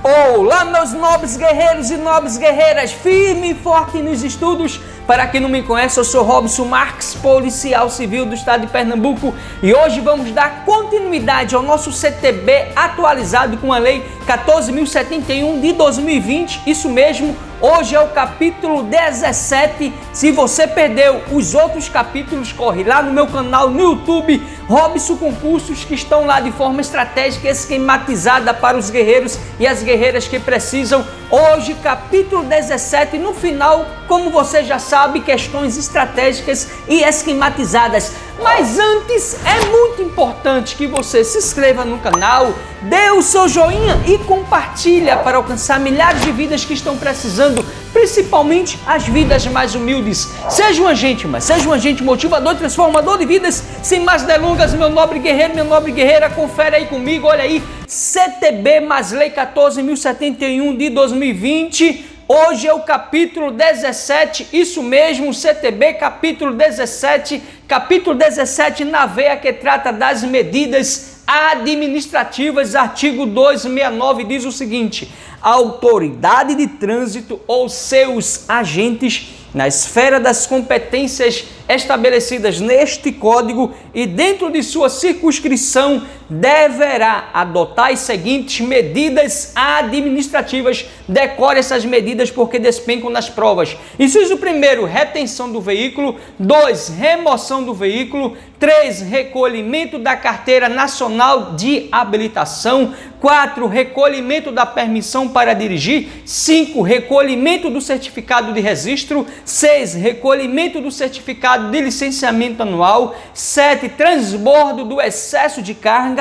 Olá, meus nobres guerreiros e nobres guerreiras, firme e forte nos estudos. Para quem não me conhece, eu sou Robson Marques, policial civil do estado de Pernambuco, e hoje vamos dar continuidade ao nosso CTB atualizado com a Lei 14.071 de 2020, isso mesmo. Hoje é o capítulo 17. Se você perdeu os outros capítulos, corre lá no meu canal no YouTube, Robson Concursos, que estão lá de forma estratégica, esquematizada para os guerreiros e as guerreiras que precisam. Hoje, capítulo 17, no final, como você já sabe, questões estratégicas e esquematizadas. Mas antes, é muito importante que você se inscreva no canal, dê o seu joinha e compartilha para alcançar milhares de vidas que estão precisando, principalmente as vidas mais humildes. Seja um agente motivador, transformador de vidas. Sem mais delongas, meu nobre guerreiro, minha nobre guerreira, confere aí comigo, olha aí, CTB mais Lei 14.071 de 2020. Hoje é o capítulo 17, isso mesmo, CTB, capítulo 17 na veia que trata das medidas administrativas. Artigo 269 diz o seguinte: a autoridade de trânsito ou seus agentes, na esfera das competências estabelecidas neste Código e dentro de sua circunscrição, deverá adotar as seguintes medidas administrativas. Decore essas medidas porque despencam nas provas. Inciso 1, retenção do veículo. 2, remoção do veículo. 3, recolhimento da carteira nacional de habilitação. 4, recolhimento da permissão para dirigir. 5, recolhimento do certificado de registro. 6, recolhimento do certificado de licenciamento anual. 7, transbordo do excesso de carga.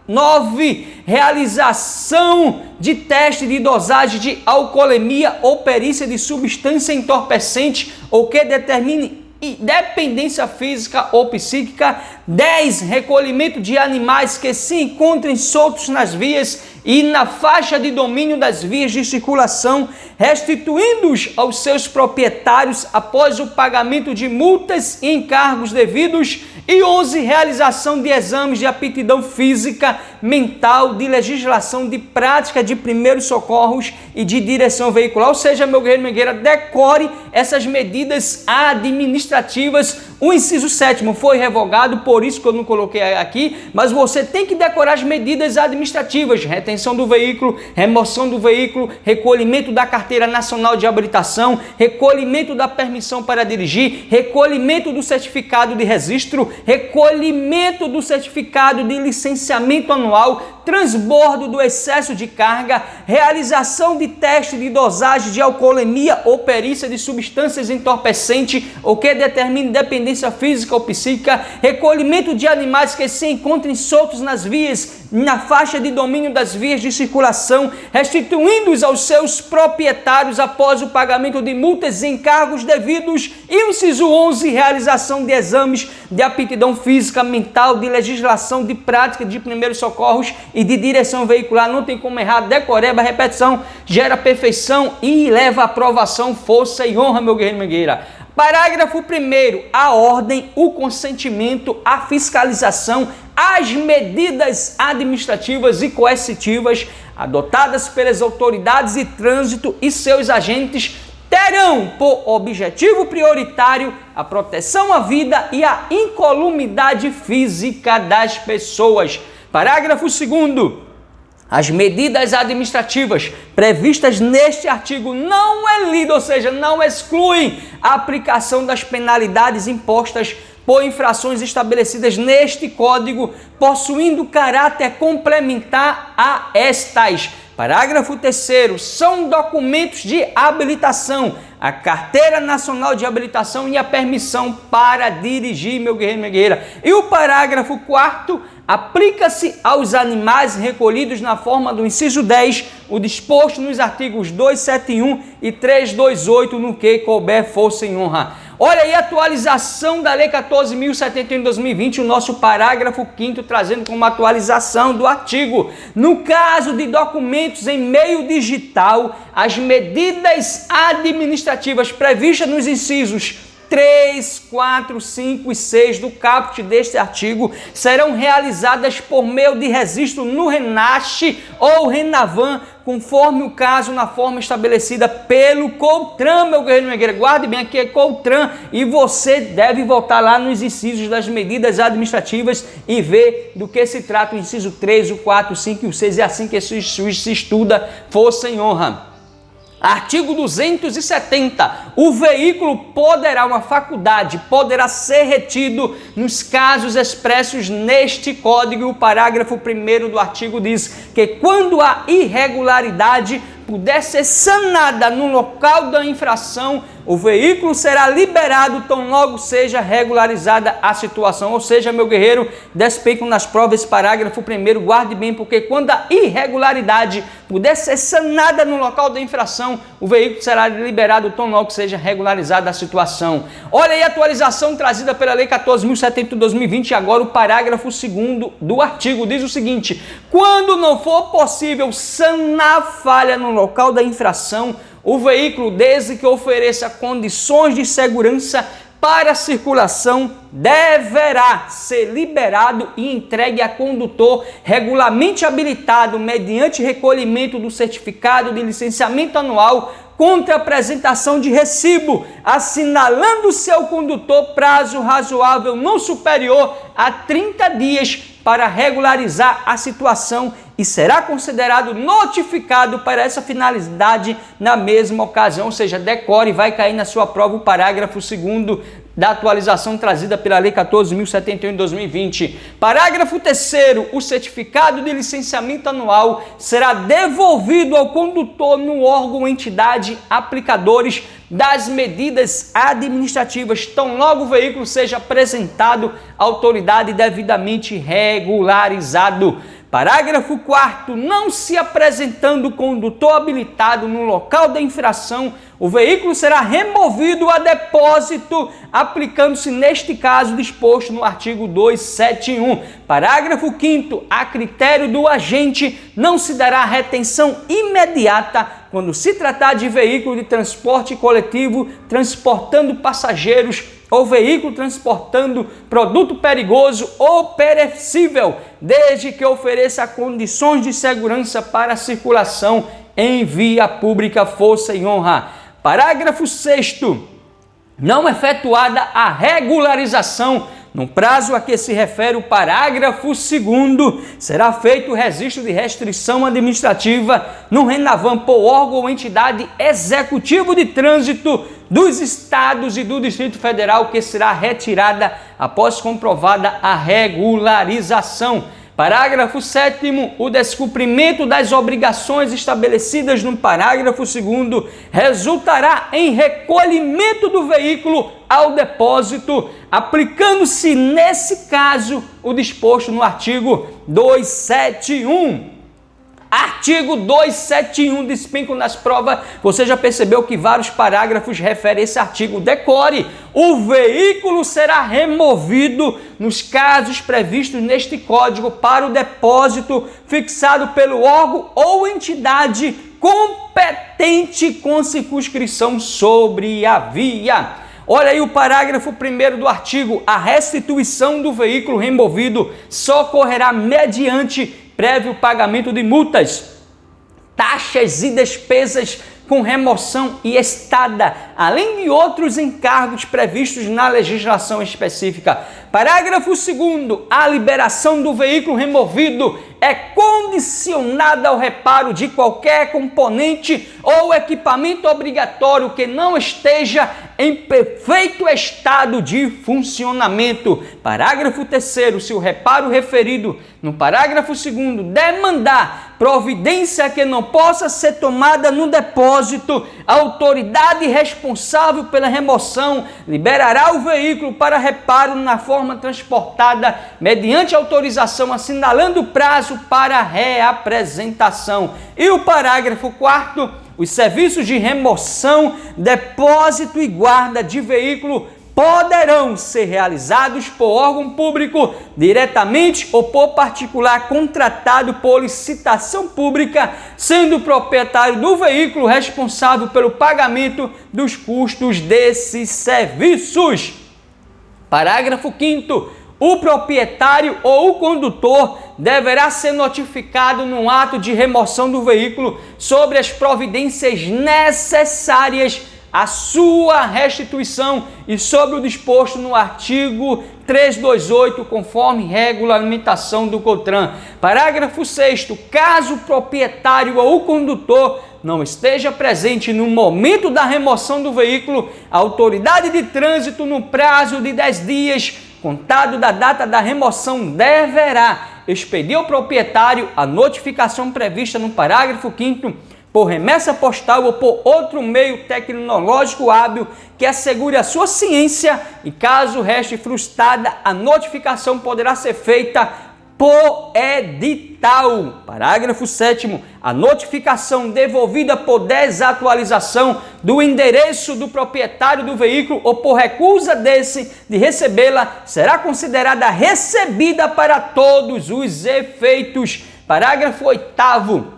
9, realização de teste de dosagem de alcoolemia ou perícia de substância entorpecente ou que determine dependência física ou psíquica. 10, recolhimento de animais que se encontrem soltos nas vias e na faixa de domínio das vias de circulação, restituindo-os aos seus proprietários após o pagamento de multas e encargos devidos. E 11, realização de exames de aptidão física, mental, de legislação, de prática de primeiros socorros e de direção veicular. Ou seja, meu guerreiro, minha guerreira, decore essas medidas administrativas. O inciso 7º foi revogado, por isso que eu não coloquei aqui, mas você tem que decorar as medidas administrativas: retenção do veículo, remoção do veículo, recolhimento da carteira nacional de habilitação, recolhimento da permissão para dirigir, recolhimento do certificado de registro, recolhimento do certificado de licenciamento anual, transbordo do excesso de carga, realização de teste de dosagem de alcoolemia ou perícia de substâncias entorpecentes ou que determine dependência física ou psíquica, recolhimento de animais que se encontrem soltos nas vias, na faixa de domínio das vias de circulação, restituindo-os aos seus proprietários após o pagamento de multas e encargos devidos. E o inciso 11, realização de exames de aptidão física, mental, de legislação, de prática de primeiros socorros e de direção veicular. Não tem como errar, decoreba, repetição gera perfeição e leva à aprovação, força e honra, meu guerreiro, minha guerreira. Parágrafo 1º, a ordem, o consentimento, a fiscalização, as medidas administrativas e coercitivas adotadas pelas autoridades de trânsito e seus agentes terão por objetivo prioritário a proteção à vida e à incolumidade física das pessoas. Parágrafo 2º. As medidas administrativas previstas neste artigo não elidem, ou seja, não excluem a aplicação das penalidades impostas por infrações estabelecidas neste Código, possuindo caráter complementar a estas. Parágrafo 3º, são documentos de habilitação, a Carteira Nacional de Habilitação e a permissão para dirigir, meu guerreiro, minha guerreira. E o parágrafo 4º, aplica-se aos animais recolhidos na forma do inciso 10, o disposto nos artigos 271 e 328, no que couber força e honra. Olha aí a atualização da Lei 14.071 de 2020, o nosso parágrafo 5º, trazendo como atualização do artigo. No caso de documentos em meio digital, as medidas administrativas previstas nos incisos 3, 4, 5 e 6 do caput deste artigo serão realizadas por meio de registro no RENASH ou RENAVAN, conforme o caso, na forma estabelecida pelo CONTRAN, meu guerreiro e minha guerreira. Guarde bem, aqui é CONTRAN e você deve voltar lá nos incisos das medidas administrativas e ver do que se trata o inciso 3, o 4, o 5 e o 6. É assim que se estuda, força e honra. Artigo 270. O veículo uma faculdade poderá ser retido nos casos expressos neste código. O parágrafo 1º do artigo diz que quando a irregularidade puder ser sanada no local da infração, o veículo será liberado tão logo seja regularizada a situação. Ou seja, meu guerreiro, despenco nas provas, parágrafo 1º, guarde bem, porque quando a irregularidade puder ser sanada no local da infração, o veículo será liberado tão logo seja regularizada a situação. Olha aí a atualização trazida pela Lei 14.070 de 2020, e agora o parágrafo 2º do artigo diz o seguinte: quando não for possível sanar a falha no local da infração, o veículo, desde que ofereça condições de segurança para a circulação, deverá ser liberado e entregue a condutor regularmente habilitado mediante recolhimento do certificado de licenciamento anual contra apresentação de recibo, assinalando-se ao condutor prazo razoável não superior a 30 dias para regularizar a situação e será considerado notificado para essa finalidade na mesma ocasião. Ou seja, decore, vai cair na sua prova o parágrafo 2º da atualização trazida pela Lei 14.071 de 2020. Parágrafo 3º, o certificado de licenciamento anual será devolvido ao condutor no órgão ou entidade aplicadores das medidas administrativas, tão logo o veículo seja apresentado à autoridade devidamente regularizado. Parágrafo 4º, não se apresentando condutor habilitado no local da infração, o veículo será removido a depósito, aplicando-se neste caso disposto no artigo 271. Parágrafo 5º, a critério do agente, não se dará retenção imediata quando se tratar de veículo de transporte coletivo transportando passageiros ou veículo transportando produto perigoso ou perecível, desde que ofereça condições de segurança para a circulação em via pública, força e honra. Parágrafo 6º, não efetuada a regularização no prazo a que se refere o parágrafo 2º, será feito o registro de restrição administrativa no RENAVAN por órgão ou entidade executivo de trânsito dos estados e do Distrito Federal, que será retirada após comprovada a regularização. Parágrafo 7º, o descumprimento das obrigações estabelecidas no parágrafo 2º resultará em recolhimento do veículo ao depósito, aplicando-se nesse caso o disposto no artigo 271. Artigo 271, despenco nas provas. Você já percebeu que vários parágrafos referem esse artigo. Decore: o veículo será removido nos casos previstos neste código para o depósito fixado pelo órgão ou entidade competente com circunscrição sobre a via. Olha aí o parágrafo 1º do artigo: a restituição do veículo removido só ocorrerá mediante prévio pagamento de multas, taxas e despesas com remoção e estada, além de outros encargos previstos na legislação específica. Parágrafo 2º, a liberação do veículo removido é condicionada ao reparo de qualquer componente ou equipamento obrigatório que não esteja em perfeito estado de funcionamento. Parágrafo 3º, se o reparo referido no parágrafo 2º demandar providência que não possa ser tomada no depósito, a autoridade responsável pela remoção liberará o veículo para reparo na forma transportada mediante autorização, assinalando o prazo para reapresentação. E o parágrafo 4º, os serviços de remoção, depósito e guarda de veículo poderão ser realizados por órgão público diretamente ou por particular contratado por licitação pública, sendo o proprietário do veículo responsável pelo pagamento dos custos desses serviços. Parágrafo 5º. O proprietário ou o condutor deverá ser notificado no ato de remoção do veículo sobre as providências necessárias à sua restituição e sobre o disposto no artigo 328, conforme regulamentação do COTRAN. Parágrafo 6º. Caso o proprietário ou o condutor não esteja presente no momento da remoção do veículo, a autoridade de trânsito, no prazo de 10 dias, contado da data da remoção, deverá expedir ao proprietário a notificação prevista no parágrafo 5º por remessa postal ou por outro meio tecnológico hábil que assegure a sua ciência, e caso reste frustrada, a notificação poderá ser feita por edital. Parágrafo 7º. A notificação devolvida por desatualização do endereço do proprietário do veículo ou por recusa desse de recebê-la será considerada recebida para todos os efeitos. Parágrafo 8º.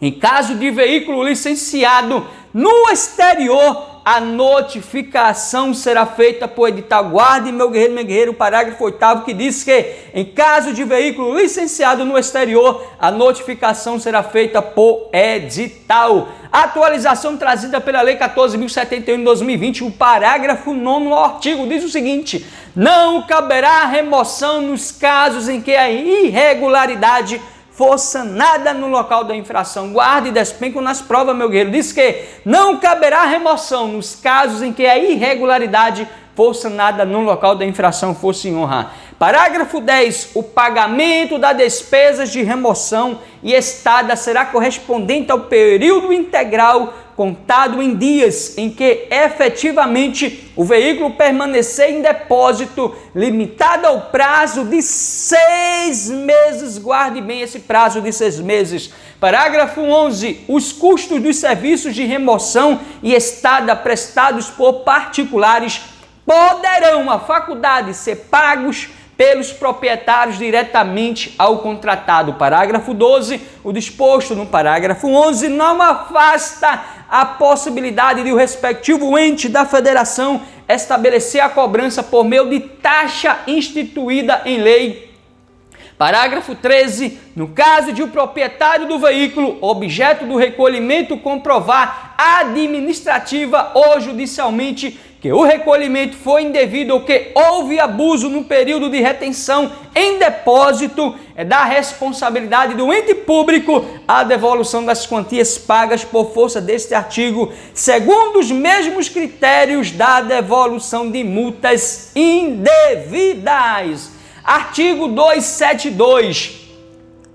Em caso de veículo licenciado no exterior, a notificação será feita por edital. Guarde, meu guerreiro, minha guerreira, o parágrafo 8º, que diz que, em caso de veículo licenciado no exterior, a notificação será feita por edital. Atualização trazida pela Lei 14.071 de 2020, o parágrafo 9º do artigo diz o seguinte: não caberá remoção nos casos em que a irregularidade for sanada no local da infração. Guarde e despenco nas provas, meu guerreiro. Diz que não caberá remoção nos casos em que a irregularidade for sanada no local da infração, fosse em honra. Parágrafo 10. O pagamento das despesas de remoção e estada será correspondente ao período integral contado em dias em que efetivamente o veículo permanecer em depósito, limitado ao prazo de 6 meses. Guarde bem esse prazo de 6 meses. Parágrafo 11. Os custos dos serviços de remoção e estada prestados por particulares poderão, a faculdade, ser pagos pelos proprietários diretamente ao contratado. Parágrafo 12. O disposto no parágrafo 11 não afasta a possibilidade de o respectivo ente da federação estabelecer a cobrança por meio de taxa instituída em lei. Parágrafo 13. No caso de o proprietário do veículo, objeto do recolhimento, comprovar administrativa ou judicialmente que o recolhimento foi indevido ou que houve abuso no período de retenção em depósito, é da responsabilidade do ente público a devolução das quantias pagas por força deste artigo, segundo os mesmos critérios da devolução de multas indevidas. Artigo 272.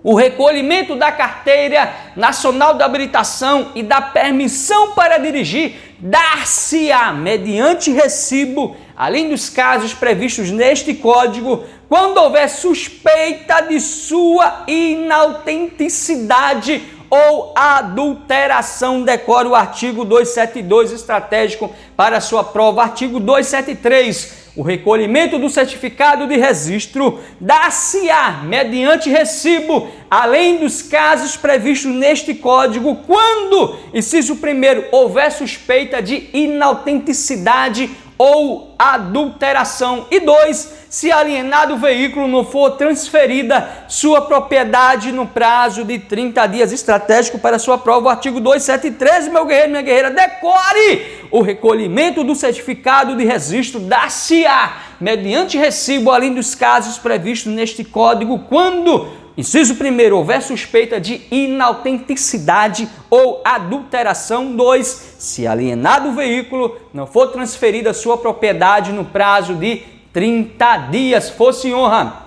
O recolhimento da carteira nacional de habilitação e da permissão para dirigir dar-se-á mediante recibo, além dos casos previstos neste Código, quando houver suspeita de sua inautenticidade ou adulteração. Decora o artigo 272, estratégico para sua prova. Artigo 273. O recolhimento do certificado de registro dar-se-á mediante recibo, além dos casos previstos neste Código, quando, inciso 1º, houver suspeita de inautenticidade ou adulteração. E 2, se alienado o veículo não for transferida sua propriedade no prazo de 30 dias. Estratégico para sua prova, o artigo 273, meu guerreiro, minha guerreira, decore! O recolhimento do certificado de registro dar-se-á mediante recibo, além dos casos previstos neste Código, quando, inciso 1º, houver suspeita de inautenticidade ou adulteração. 2, se alienado o veículo não for transferida sua propriedade no prazo de 30 dias, fosse em honra.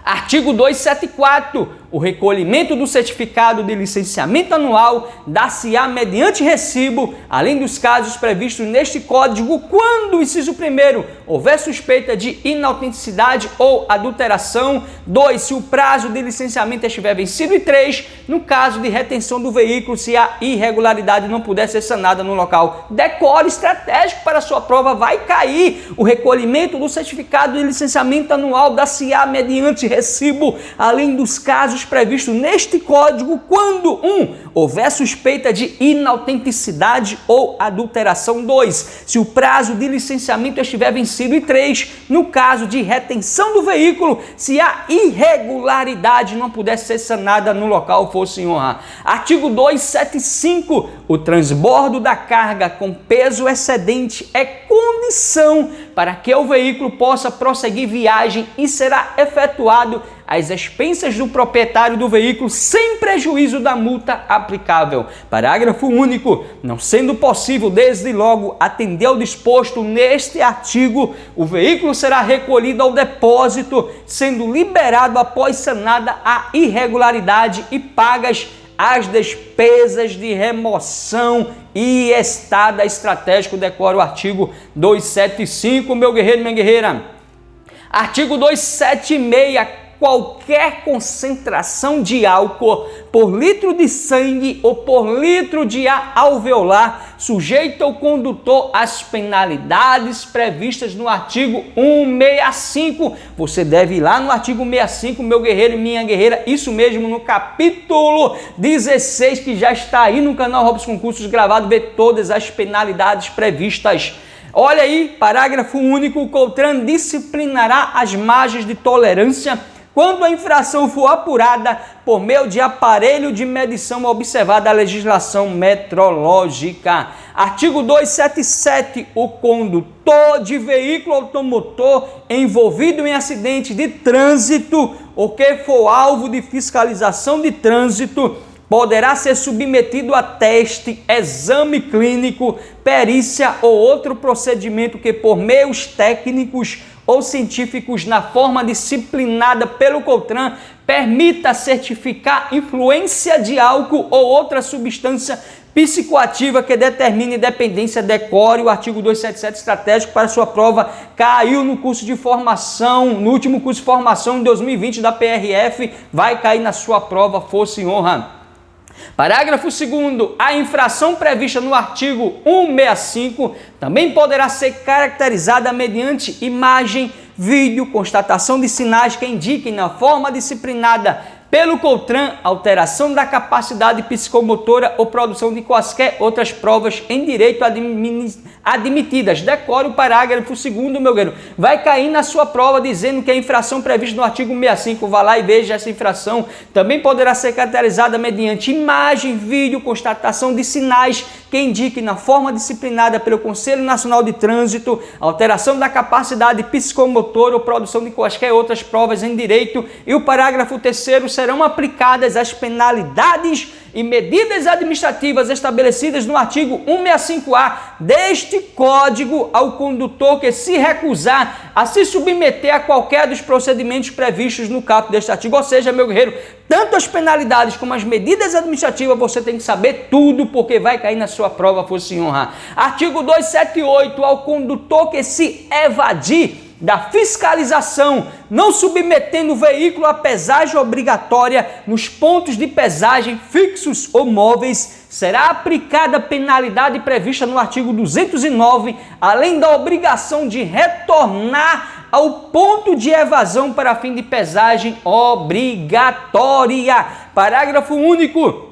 Artigo 274. O recolhimento do certificado de licenciamento anual dar-se-á mediante recibo, além dos casos previstos neste Código, quando, inciso 1º, houver suspeita de inautenticidade ou adulteração. 2. Se o prazo de licenciamento estiver vencido. E 3. No caso de retenção do veículo, se a irregularidade não puder ser sanada no local. Decore estratégico para sua prova, vai cair. O recolhimento do certificado de licenciamento anual dar-se-á mediante recibo, além dos casos previstos neste Código, quando 1. houver suspeita de inautenticidade ou adulteração. 2. Se o prazo de licenciamento estiver vencido. E 3. No caso de retenção do veículo, se a irregularidade não puder ser sanada no local, fosse em honra. Artigo 275. O transbordo da carga com peso excedente é condição para que o veículo possa prosseguir viagem e será efetuado às expensas do proprietário do veículo sem prejuízo da multa aplicável. Parágrafo único. Não sendo possível, desde logo, atender ao disposto neste artigo, o veículo será recolhido ao depósito, sendo liberado após sanada a irregularidade e pagas as despesas de remoção e estado estratégico. Decora o artigo 275, meu guerreiro, minha guerreira. Artigo 276. Qualquer concentração de álcool por litro de sangue ou por litro de ar alveolar sujeita o condutor às penalidades previstas no artigo 165. Você deve ir lá no artigo 165, meu guerreiro e minha guerreira, isso mesmo, no capítulo 16, que já está aí no canal Robson Cursos gravado, ver todas as penalidades previstas. Olha aí, parágrafo único. O CONTRAN disciplinará as margens de tolerância quando a infração for apurada por meio de aparelho de medição observada a legislação metrológica. Artigo 277. O condutor de veículo automotor envolvido em acidente de trânsito ou que for alvo de fiscalização de trânsito poderá ser submetido a teste, exame clínico, perícia ou outro procedimento que, por meios técnicos ou científicos, na forma disciplinada pelo CONTRAN, permita certificar influência de álcool ou outra substância psicoativa que determine dependência. Decore o artigo 277 estratégico para sua prova. Caiu no curso de formação, no último curso de formação em 2020 da PRF, vai cair na sua prova, força e honra. Parágrafo 2º. A infração prevista no artigo 165 também poderá ser caracterizada mediante imagem, vídeo, constatação de sinais que indiquem na forma disciplinada pelo CONTRAN alteração da capacidade psicomotora ou produção de quaisquer outras provas em direito admitidas. Decore o parágrafo 2º, meu guerreiro. Vai cair na sua prova dizendo que a infração prevista no artigo 165, vá lá e veja essa infração, também poderá ser caracterizada mediante imagem, vídeo, constatação de sinais que indiquem na forma disciplinada pelo Conselho Nacional de Trânsito alteração da capacidade psicomotora ou produção de quaisquer outras provas em direito. E o parágrafo 3º, serão aplicadas as penalidades e medidas administrativas estabelecidas no artigo 165-A deste Código ao condutor que se recusar a se submeter a qualquer dos procedimentos previstos no caput deste artigo. Ou seja, meu guerreiro, tanto as penalidades como as medidas administrativas você tem que saber tudo, porque vai cair na sua prova, fosse em honra. Artigo 278, ao condutor que se evadir da fiscalização, não submetendo o veículo à pesagem obrigatória nos pontos de pesagem fixos ou móveis, será aplicada a penalidade prevista no artigo 209, além da obrigação de retornar ao ponto de evasão para fim de pesagem obrigatória. Parágrafo único.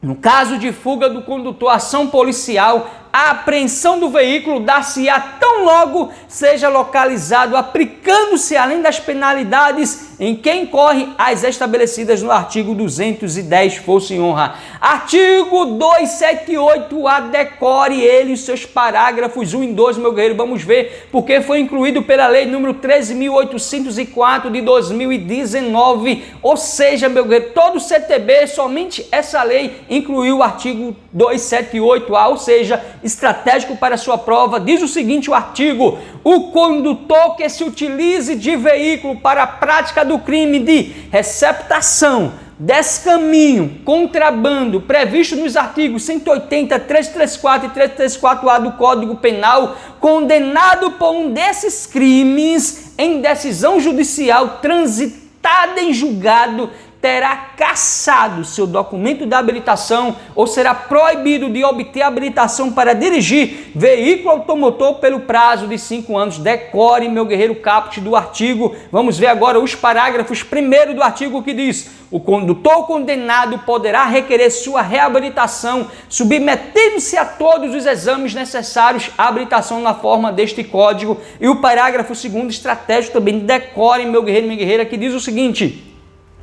No caso de fuga do condutor, ação policial, a apreensão do veículo dar-se-á tão logo seja localizado, aplicando-se, além das penalidades em que incorre as estabelecidas no artigo 210, fosse em honra. Artigo 278-A, decore ele os seus parágrafos 1 e 2, meu guerreiro. Vamos ver porque foi incluído pela lei número 13.804 de 2019, ou seja, meu guerreiro, todo o CTB, somente essa lei incluiu o artigo 278-A, ou seja, estratégico para sua prova. Diz o seguinte, o artigo: o condutor que se utilize de veículo para a prática do crime de receptação, descaminho, contrabando, previsto nos artigos 180, 334 e 334-A do Código Penal, condenado por um desses crimes em decisão judicial transitada em julgado, terá cassado seu documento de habilitação ou será proibido de obter habilitação para dirigir veículo automotor pelo prazo de 5 anos. Decore, meu guerreiro, caput do artigo. Vamos ver agora os parágrafos. Primeiro do artigo que diz: o condutor condenado poderá requerer sua reabilitação, submetendo-se a todos os exames necessários à habilitação na forma deste código. E o parágrafo segundo, estratégico também. Decore, meu guerreiro, minha guerreira, que diz o seguinte: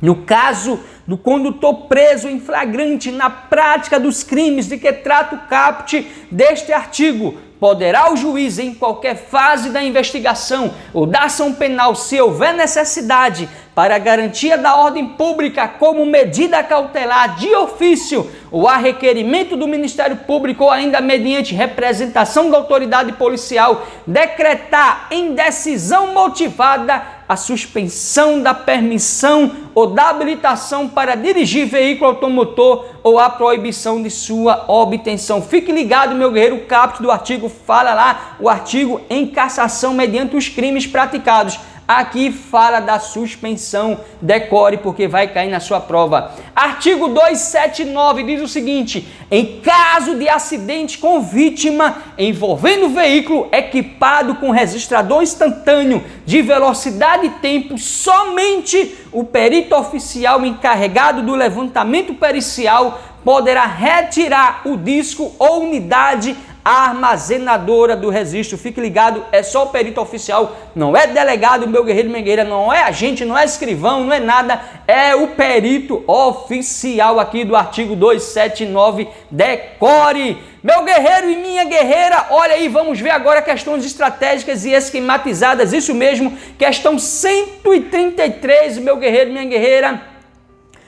no caso do condutor preso em flagrante na prática dos crimes de que trata o caput deste artigo, poderá o juiz, em qualquer fase da investigação ou da ação penal, se houver necessidade para a garantia da ordem pública como medida cautelar de ofício ou a requerimento do Ministério Público ou ainda mediante representação da autoridade policial, decretar em decisão motivada a suspensão da permissão ou da habilitação para dirigir veículo automotor ou a proibição de sua obtenção. Fique ligado, meu guerreiro, o caput do artigo fala lá, o artigo em cassação mediante os crimes praticados. Aqui fala da suspensão, decore porque vai cair na sua prova. Artigo 279 diz o seguinte: em caso de acidente com vítima envolvendo veículo equipado com registrador instantâneo de velocidade e tempo, somente o perito oficial encarregado do levantamento pericial poderá retirar o disco ou unidade armazenadora do registro. Fique ligado, é só o perito oficial, não é delegado, meu guerreiro, minha guerreira, não é agente, não é escrivão, não é nada, é o perito oficial aqui do artigo 279, decore. Meu guerreiro e minha guerreira, olha aí, vamos ver agora questões estratégicas e esquematizadas, isso mesmo, questão 133, meu guerreiro, minha guerreira.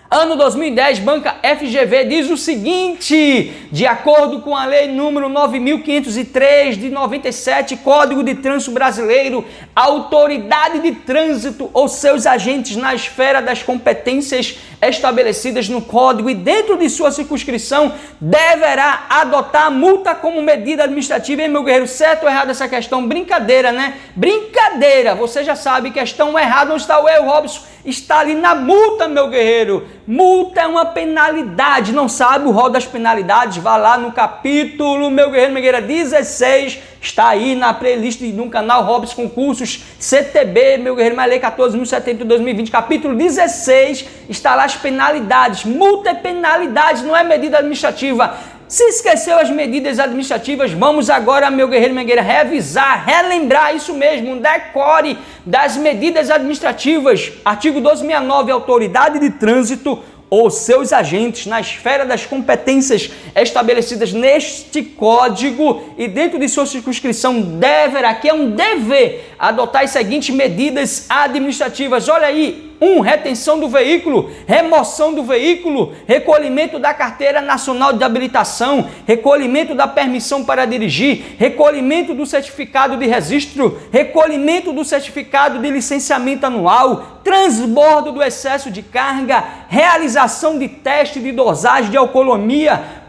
Ano 2010, banca FGV diz o seguinte: de acordo com a lei número 9.503 de 97, Código de Trânsito Brasileiro, a autoridade de trânsito ou seus agentes na esfera das competências estabelecidas no Código e dentro de sua circunscrição deverá adotar a multa como medida administrativa. Hein, meu guerreiro, certo ou errado essa questão? Brincadeira, né? Brincadeira, você já sabe, questão errada, onde está o erro, Robson? Está ali na multa, meu guerreiro. Multa é uma penalidade, não sabe o rol das penalidades? Vá lá no capítulo, meu guerreiro, minha guerreira, 16, está aí na playlist no canal Robson Concursos CTB, meu guerreiro, mais lei 14.070 de 2020, capítulo 16, está lá as penalidades. Multa é penalidade, não é medida administrativa. Se esqueceu as medidas administrativas, vamos agora, meu guerreiro, minha guerreira, revisar, relembrar isso mesmo, um decore das medidas administrativas. Artigo 1269, autoridade de trânsito ou seus agentes na esfera das competências estabelecidas neste código e dentro de sua circunscrição deverá, que é um dever, adotar as seguintes medidas administrativas. Olha aí: 1. Retenção do veículo, remoção do veículo, recolhimento da carteira nacional de habilitação, recolhimento da permissão para dirigir, recolhimento do certificado de registro, recolhimento do certificado de licenciamento anual, transbordo do excesso de carga, realização de teste de dosagem de alcoolemia,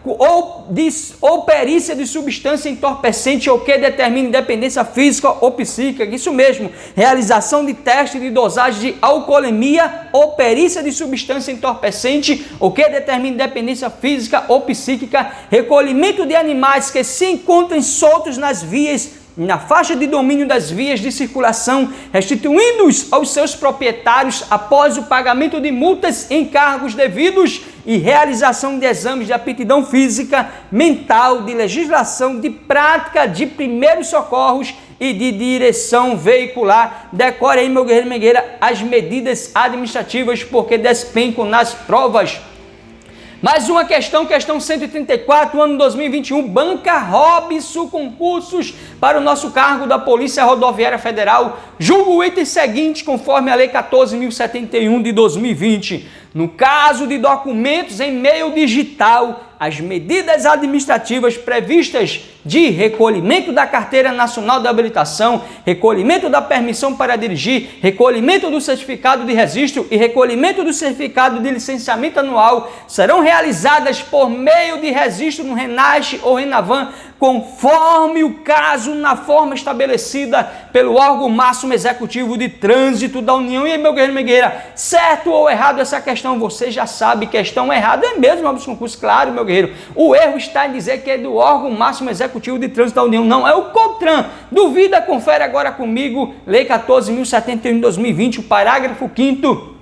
ou perícia de substância entorpecente ou que determine dependência física ou psíquica. Isso mesmo, realização de teste de dosagem de alcoolemia ou perícia de substância entorpecente ou que determine dependência física ou psíquica, recolhimento de animais que se encontrem soltos nas vias, na faixa de domínio das vias de circulação, restituindo-os aos seus proprietários após o pagamento de multas e encargos devidos e realização de exames de aptidão física, mental, de legislação, de prática de primeiros socorros e de direção veicular. Decore aí, meu guerreiro, minha guerreira, as medidas administrativas porque despencam nas provas. Mais uma questão, questão 134, ano 2021, banca Robson Concursos para o nosso cargo da Polícia Rodoviária Federal. Julgo o item seguinte, conforme a Lei 14.071 de 2020. No caso de documentos em meio digital, as medidas administrativas previstas de recolhimento da Carteira Nacional de Habilitação, recolhimento da permissão para dirigir, recolhimento do certificado de registro e recolhimento do certificado de licenciamento anual serão realizadas por meio de registro no RENASH ou RENAVAN, conforme o caso, na forma estabelecida pelo órgão máximo executivo de trânsito da União. E aí, meu guerreiro, minha guerreira, certo ou errado essa questão? Você já sabe, questão errada é mesmo, Robson Concurso, claro, meu guerreiro. O erro está em dizer que é do órgão máximo executivo de trânsito da União, não, é o CONTRAN. Duvida? Confere agora comigo, Lei 14.071 de 2020, o parágrafo 5º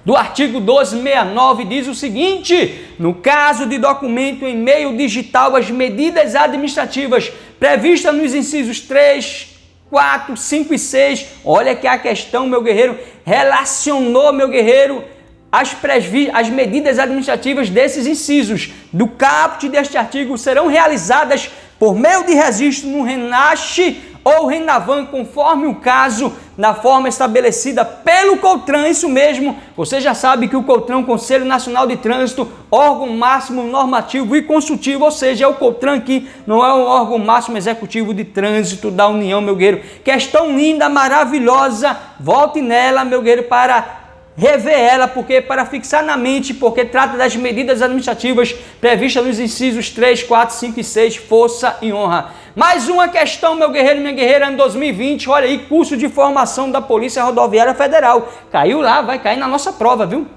do artigo 1269 diz o seguinte: no caso de documento em meio digital, as medidas administrativas previstas nos incisos 3, 4, 5 e 6, olha que a questão, meu guerreiro, relacionou, meu guerreiro, as medidas administrativas desses incisos do caput deste artigo serão realizadas por meio de registro no RENASH ou RENAVAN, conforme o caso, na forma estabelecida pelo CONTRAN. Isso mesmo, você já sabe que o CONTRAN, Conselho Nacional de Trânsito, órgão máximo normativo e consultivo, ou seja, é o CONTRAN que não é o órgão máximo executivo de trânsito da União, meu guerreiro. Questão linda, maravilhosa, volte nela, meu guerreiro, para rever ela, porque para fixar na mente, porque trata das medidas administrativas previstas nos incisos 3, 4, 5 e 6, força e honra. Mais uma questão, meu guerreiro e minha guerreira, em 2020, olha aí, curso de formação da Polícia Rodoviária Federal. Caiu lá, vai cair na nossa prova, viu?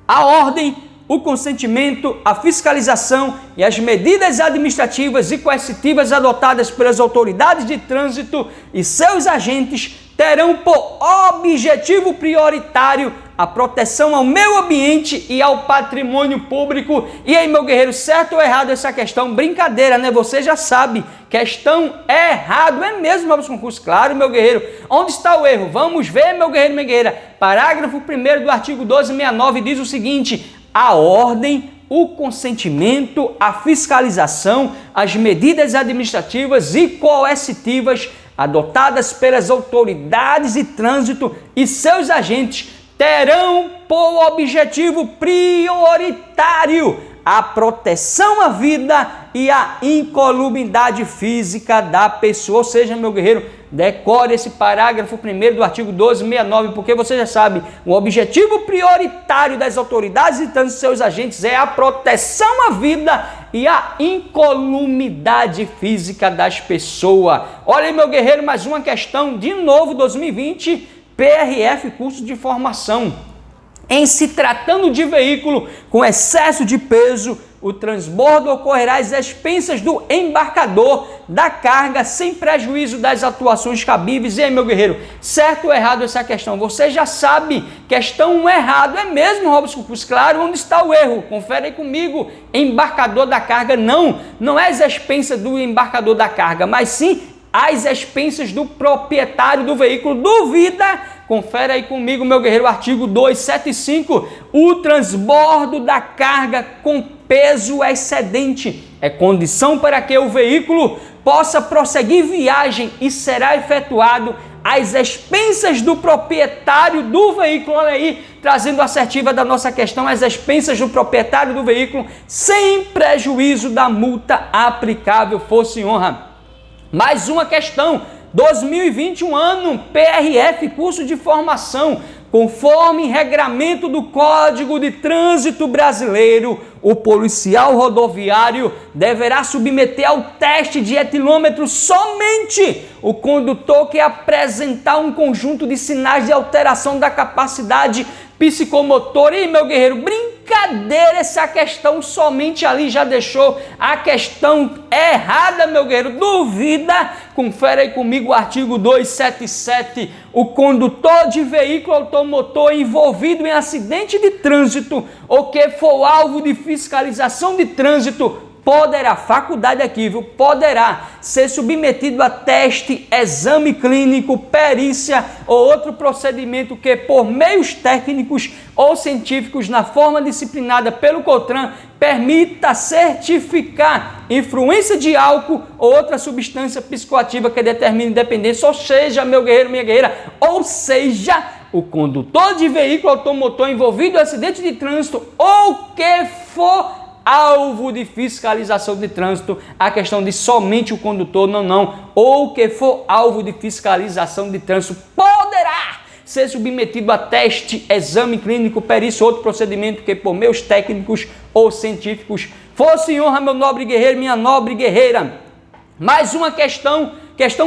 A ordem, o consentimento, a fiscalização e as medidas administrativas e coercitivas adotadas pelas autoridades de trânsito e seus agentes terão por objetivo prioritário a proteção ao meio ambiente e ao patrimônio público. E aí, meu guerreiro, certo ou errado essa questão? Brincadeira, né? Você já sabe, questão é errado, é mesmo, vamos concurso, claro, meu guerreiro. Onde está o erro? Vamos ver, meu guerreiro, minha guerreira. Parágrafo 1º do artigo 1269 diz o seguinte: a ordem, o consentimento, a fiscalização, as medidas administrativas e coercitivas adotadas pelas autoridades de trânsito e seus agentes terão por objetivo prioritário a proteção à vida e à incolumidade física da pessoa. Ou seja, meu guerreiro, decore esse parágrafo 1º do artigo 1269, porque você já sabe, o objetivo prioritário das autoridades de trânsito e seus agentes é a proteção à vida e a incolumidade física das pessoas. Olha aí, meu guerreiro, mais uma questão, de novo, 2020, PRF, curso de formação. Em se tratando de veículo com excesso de peso, o transbordo ocorrerá às expensas do embarcador da carga, sem prejuízo das atuações cabíveis. E aí, meu guerreiro, certo ou errado essa questão? Você já sabe, questão errado, é mesmo, Robson Concurso, claro. Onde está o erro? Confere aí comigo. Embarcador da carga, não é às expensas do embarcador da carga, mas sim às expensas do proprietário do veículo. Duvida? Confere aí comigo, meu guerreiro, artigo 275, o transbordo da carga com peso excedente é condição para que o veículo possa prosseguir viagem e será efetuado às expensas do proprietário do veículo. Olha aí, trazendo a assertiva da nossa questão, às expensas do proprietário do veículo, sem prejuízo da multa aplicável, força e honra. Mais uma questão, 2021 ano, PRF, curso de formação. Conforme regramento do Código de Trânsito Brasileiro, o policial rodoviário deverá submeter ao teste de etilômetro somente o condutor que apresentar um conjunto de sinais de alteração da capacidade psicomotora. E, meu guerreiro, brincadeira essa questão, somente ali já deixou a questão errada, meu guerreiro. Duvida? Confere aí comigo o artigo 277. O condutor de veículo automotor envolvido em acidente de trânsito ou que for alvo de fiscalização de trânsito poderá, faculdade aqui, viu? Poderá ser submetido a teste, exame clínico, perícia ou outro procedimento que, por meios técnicos ou científicos, na forma disciplinada pelo CONTRAN, permita certificar influência de álcool ou outra substância psicoativa que determine dependência. Ou seja, meu guerreiro, minha guerreira, ou seja, o condutor de veículo automotor envolvido em acidente de trânsito ou que for alvo de fiscalização de trânsito, a questão de somente o condutor, ou que for alvo de fiscalização de trânsito, poderá ser submetido a teste, exame clínico, perícia ou outro procedimento que por meios técnicos ou científicos fosse em honra, meu nobre guerreiro, minha nobre guerreira. Mais uma questão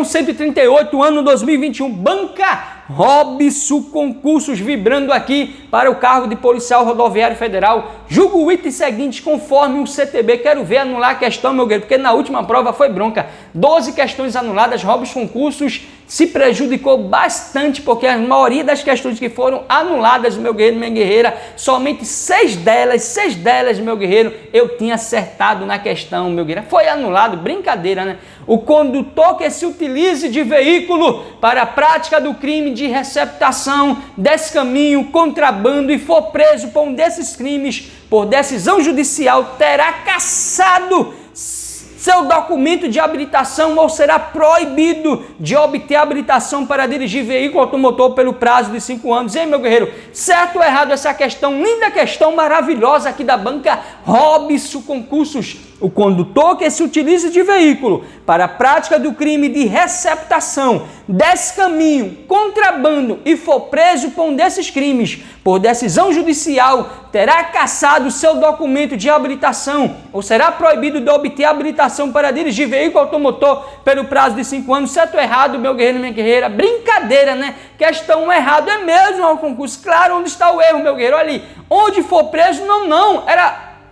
138, ano 2021, Banca Robson Concursos, vibrando aqui para o cargo de policial rodoviário federal. Julgo o item seguinte conforme o CTB. Quero ver anular a questão, meu guerreiro, porque na última prova foi bronca. 12 questões anuladas, Robson Concursos se prejudicou bastante, porque a maioria das questões que foram anuladas, meu guerreiro, minha guerreira, somente 6 delas, meu guerreiro, eu tinha acertado na questão, meu guerreiro. Foi anulado, brincadeira, né? O condutor que se utilize de veículo para a prática do crime de receptação, descaminho, contrabando e for preso por um desses crimes por decisão judicial, terá cassado seu documento de habilitação ou será proibido de obter habilitação para dirigir veículo automotor pelo prazo de 5 anos. Hein, meu guerreiro? Certo ou errado essa questão? Linda questão, maravilhosa aqui da Banca Robson Concursos. O condutor que se utilize de veículo para a prática do crime de receptação, descaminho, contrabando e for preso por um desses crimes por decisão judicial, terá cassado seu documento de habilitação ou será proibido de obter habilitação para dirigir veículo automotor pelo prazo de 5 anos. Certo ou errado, meu guerreiro, minha guerreira? Brincadeira, né? Questão errado é mesmo ao concurso. Claro, onde está o erro, meu guerreiro? Ali, onde for preso,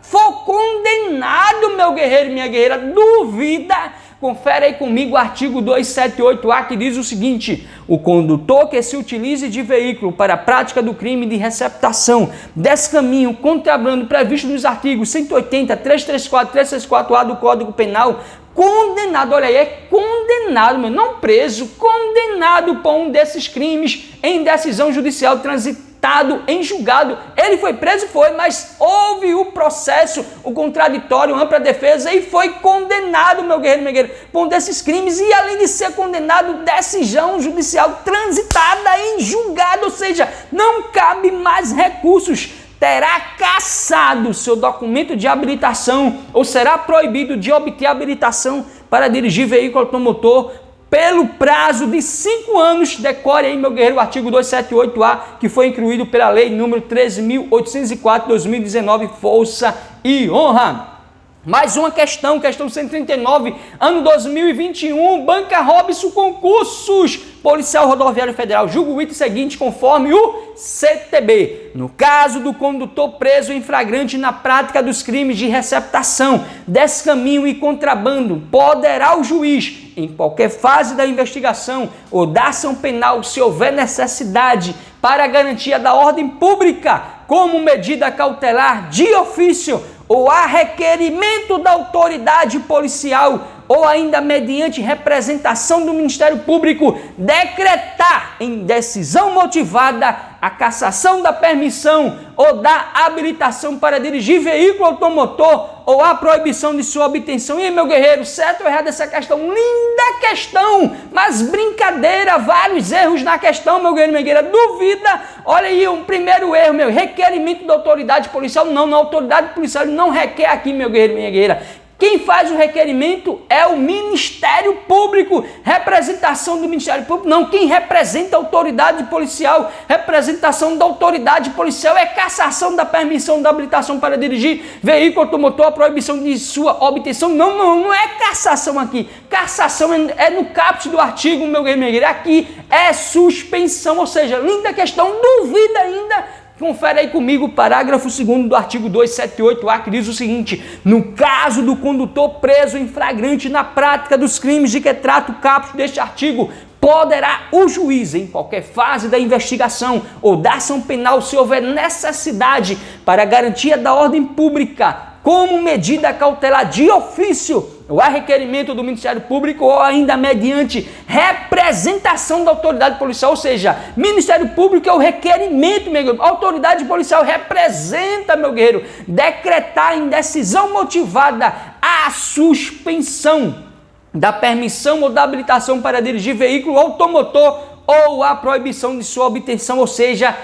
for condenado, meu guerreiro e minha guerreira. Duvida? Confere aí comigo o artigo 278A, que diz o seguinte: o condutor que se utilize de veículo para a prática do crime de receptação, descaminho, contrabando previsto nos artigos 180, 334, 364A do Código Penal, condenado, olha aí, é condenado, não preso, condenado por um desses crimes em decisão judicial transitada em julgado. Ele foi preso, mas houve o processo, o contraditório, ampla defesa e foi condenado, meu guerreiro, minha guerreira, por um desses crimes e além de ser condenado, decisão judicial transitada em julgado, ou seja, não cabe mais recursos, terá cassado seu documento de habilitação ou será proibido de obter habilitação para dirigir veículo automotor pelo prazo de 5 anos. Decore aí, meu guerreiro, o artigo 278A, que foi incluído pela lei número 13.804, 2019, força e honra. Mais uma questão 139, ano 2021, Banca Robson Concursos, policial rodoviário federal. Julgo o item seguinte conforme o CTB. No caso do condutor preso em flagrante na prática dos crimes de receptação, descaminho e contrabando, poderá o juiz, em qualquer fase da investigação ou da ação penal, se houver necessidade para a garantia da ordem pública, como medida cautelar de ofício ou a requerimento da autoridade policial ou ainda mediante representação do Ministério Público, decretar em decisão motivada a cassação da permissão ou da habilitação para dirigir veículo automotor ou a proibição de sua obtenção. E aí, meu guerreiro, certo ou errado essa questão? Linda questão, mas brincadeira, vários erros na questão, meu guerreiro, minha guerreira. Duvida? Olha aí, um primeiro erro, meu, requerimento da autoridade policial. Não, a autoridade policial não requer aqui, meu guerreiro, minha guerreira. Quem faz o requerimento é o Ministério Público, representação do Ministério Público. Não, quem representa a autoridade policial, representação da autoridade policial é cassação da permissão da habilitação para dirigir veículo automotor, a proibição de sua obtenção. Não é cassação aqui. Cassação é no caput do artigo, meu guerreiro. Aqui é suspensão, ou seja, linda questão, duvida ainda. Confere aí comigo o parágrafo 2º do artigo 278A, que diz o seguinte: no caso do condutor preso em flagrante na prática dos crimes de que trata o caput deste artigo, poderá o juiz, em qualquer fase da investigação ou da ação penal, se houver necessidade para a garantia da ordem pública, como medida cautelar de ofício, ou a requerimento do Ministério Público, ou ainda mediante representação da autoridade policial, ou seja, Ministério Público é o requerimento, meu guerreiro, a autoridade policial representa, meu guerreiro, decretar em decisão motivada a suspensão da permissão ou da habilitação para dirigir veículo automotor ou a proibição de sua obtenção, ou seja,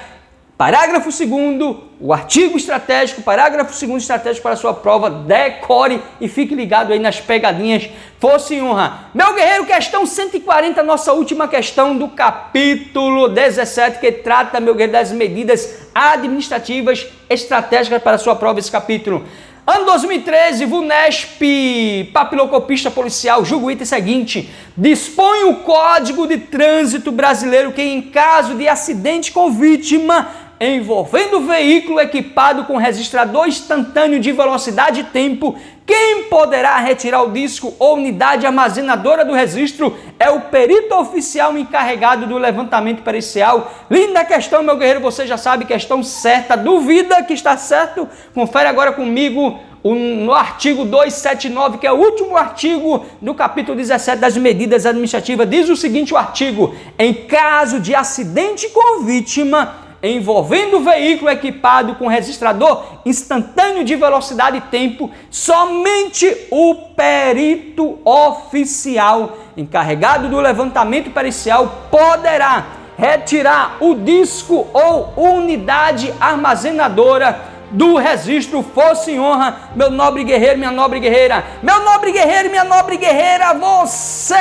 parágrafo 2º, o artigo estratégico, parágrafo 2º estratégico para a sua prova, decore e fique ligado aí nas pegadinhas, força e honra. Meu guerreiro, questão 140, nossa última questão do capítulo 17, que trata, meu guerreiro, das medidas administrativas estratégicas para a sua prova, esse capítulo. Ano 2013, VUNESP, papilocopista policial, julga o item seguinte: dispõe o Código de Trânsito Brasileiro que, em caso de acidente com vítima envolvendo veículo equipado com registrador instantâneo de velocidade e tempo, quem poderá retirar o disco ou unidade armazenadora do registro é o perito oficial encarregado do levantamento pericial. Linda questão, meu guerreiro, você já sabe, questão certa. Duvida que está certo? Confere agora comigo no artigo 279, que é o último artigo do capítulo 17 das medidas administrativas. Diz o seguinte, o artigo: em caso de acidente com vítima envolvendo veículo equipado com registrador instantâneo de velocidade e tempo, somente o perito oficial encarregado do levantamento pericial poderá retirar o disco ou unidade armazenadora do registro. Força e honra, meu nobre guerreiro, minha nobre guerreira. Meu nobre guerreiro, minha nobre guerreira, você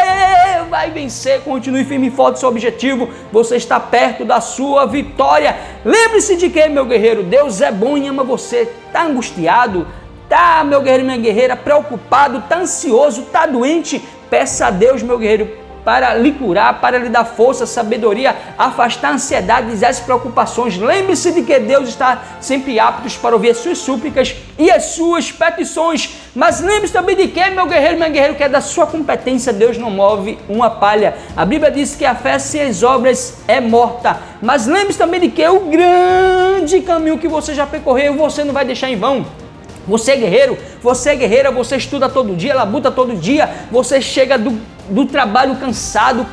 vai vencer. Continue firme e forte seu objetivo. Você está perto da sua vitória. Lembre-se de que, meu guerreiro, Deus é bom e ama você. Está angustiado? Tá, meu guerreiro, minha guerreira, preocupado? Tá ansioso? Tá doente? Peça a Deus, meu guerreiro, para lhe curar, para lhe dar força, sabedoria, afastar a ansiedade e as preocupações. Lembre-se de que Deus está sempre apto para ouvir as suas súplicas e as suas petições. Mas lembre-se também de que, meu guerreiro, minha guerreira, que é da sua competência, Deus não move uma palha. A Bíblia diz que a fé sem as obras é morta. Mas lembre-se também de que o grande caminho que você já percorreu, você não vai deixar em vão. Você guerreiro, você guerreira, você estuda todo dia, labuta todo dia, você chega do trabalho cansado,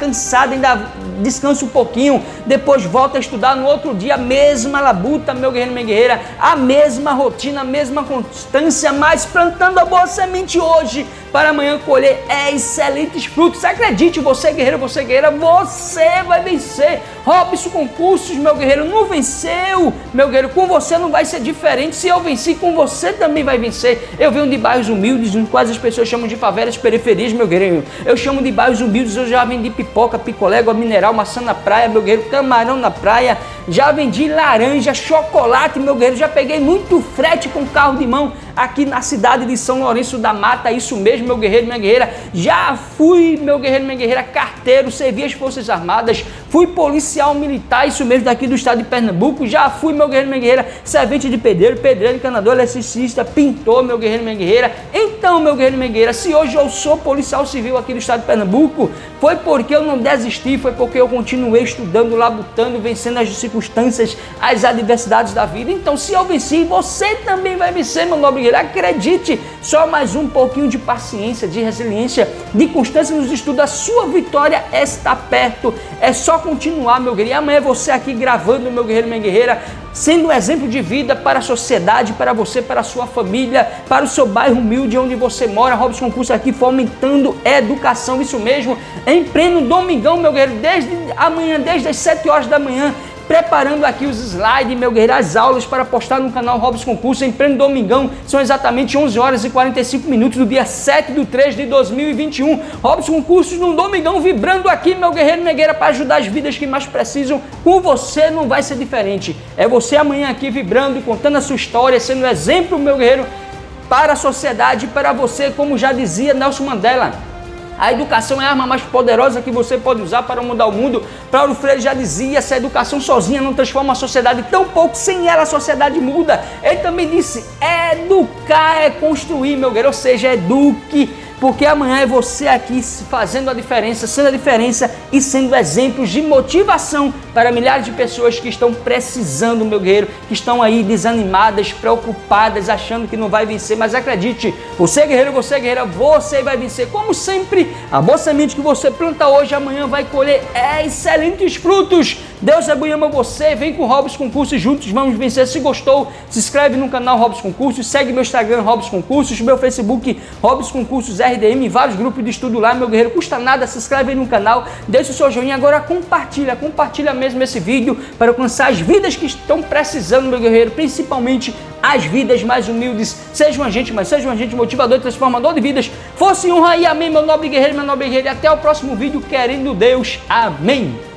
ainda descansa um pouquinho, depois volta a estudar no outro dia, a mesma labuta, meu guerreiro, minha guerreira, a mesma rotina, a mesma constância, mas plantando a boa semente hoje, para amanhã colher excelentes frutos. Acredite, você guerreiro, você guerreira, você vai vencer. Robson Concursos, meu guerreiro, não venceu, meu guerreiro, com você não vai ser diferente. Se eu venci, com você também vai vencer. Eu venho de bairros humildes, quase as pessoas chamam de favelas, periferias, meu guerreiro. Eu chamo de bairros humildes, eu já vendi pipoca, picolé, água mineral, maçã na praia, meu guerreiro, camarão na praia, já vendi laranja, chocolate, meu guerreiro, já peguei muito frete com carro de mão aqui na cidade de São Lourenço da Mata, isso mesmo, meu guerreiro, minha guerreira, já fui, meu guerreiro, minha guerreira, carteiro, servi as Forças Armadas, fui policial militar, isso mesmo, daqui do estado de Pernambuco, já fui, meu guerreiro, minha guerreira, servente de pedreiro, encanador, eletricista, pintor, meu guerreiro, minha guerreira. Então, meu guerreiro, minha guerreira, se hoje eu sou policial civil aqui do estado de Pernambuco, foi porque eu não desisti, foi porque eu continuei estudando, labutando, vencendo as circunstâncias, as adversidades da vida. Então, se eu venci, você também vai vencer, meu nobre guerreiro. Acredite, só mais um pouquinho de paciência, de resiliência, de constância nos estudos, a sua vitória está perto. É só continuar, meu guerreiro. E amanhã você aqui gravando, meu guerreiro, minha guerreira, sendo um exemplo de vida para a sociedade, para você, para a sua família, para o seu bairro humilde onde você mora. Robson Concursos aqui fomentando educação, isso mesmo, em pleno domingão, meu guerreiro, desde amanhã, desde as 7 horas da manhã, preparando aqui os slides, meu guerreiro, as aulas para postar no canal Robson Concursos em pleno domingão. São exatamente 11 horas e 45 minutos do dia 7/3/2021. Robson Concursos no domingão, vibrando aqui, meu guerreiro, minha guerreira, para ajudar as vidas que mais precisam. Com você não vai ser diferente. É você amanhã aqui vibrando e contando a sua história, sendo exemplo, meu guerreiro, para a sociedade, para você, como já dizia Nelson Mandela. A educação é a arma mais poderosa que você pode usar para mudar o mundo. Paulo Freire já dizia, se a educação sozinha não transforma a sociedade, tão pouco sem ela a sociedade muda. Ele também disse, educar é construir, meu guerreiro, ou seja, eduque, porque amanhã é você aqui fazendo a diferença, sendo a diferença e sendo exemplos de motivação para milhares de pessoas que estão precisando, meu guerreiro, que estão aí desanimadas, preocupadas, achando que não vai vencer. Mas acredite, você guerreiro, você guerreira, você vai vencer. Como sempre, a boa semente que você planta hoje, amanhã vai colher excelentes frutos. Deus ama você, vem com o Robson Concursos juntos, vamos vencer. Se gostou, se inscreve no canal Robson Concursos, segue meu Instagram Robson Concursos, meu Facebook Robson Concursos RDM, vários grupos de estudo lá, meu guerreiro, custa nada, se inscreve aí no canal, deixa o seu joinha, agora compartilha mesmo esse vídeo para alcançar as vidas que estão precisando, meu guerreiro, principalmente as vidas mais humildes. Seja um agente, mas seja um agente motivador e transformador de vidas. Força e honra e amém, meu nobre guerreiro, minha nobre guerreira. E até o próximo vídeo, querendo Deus. Amém.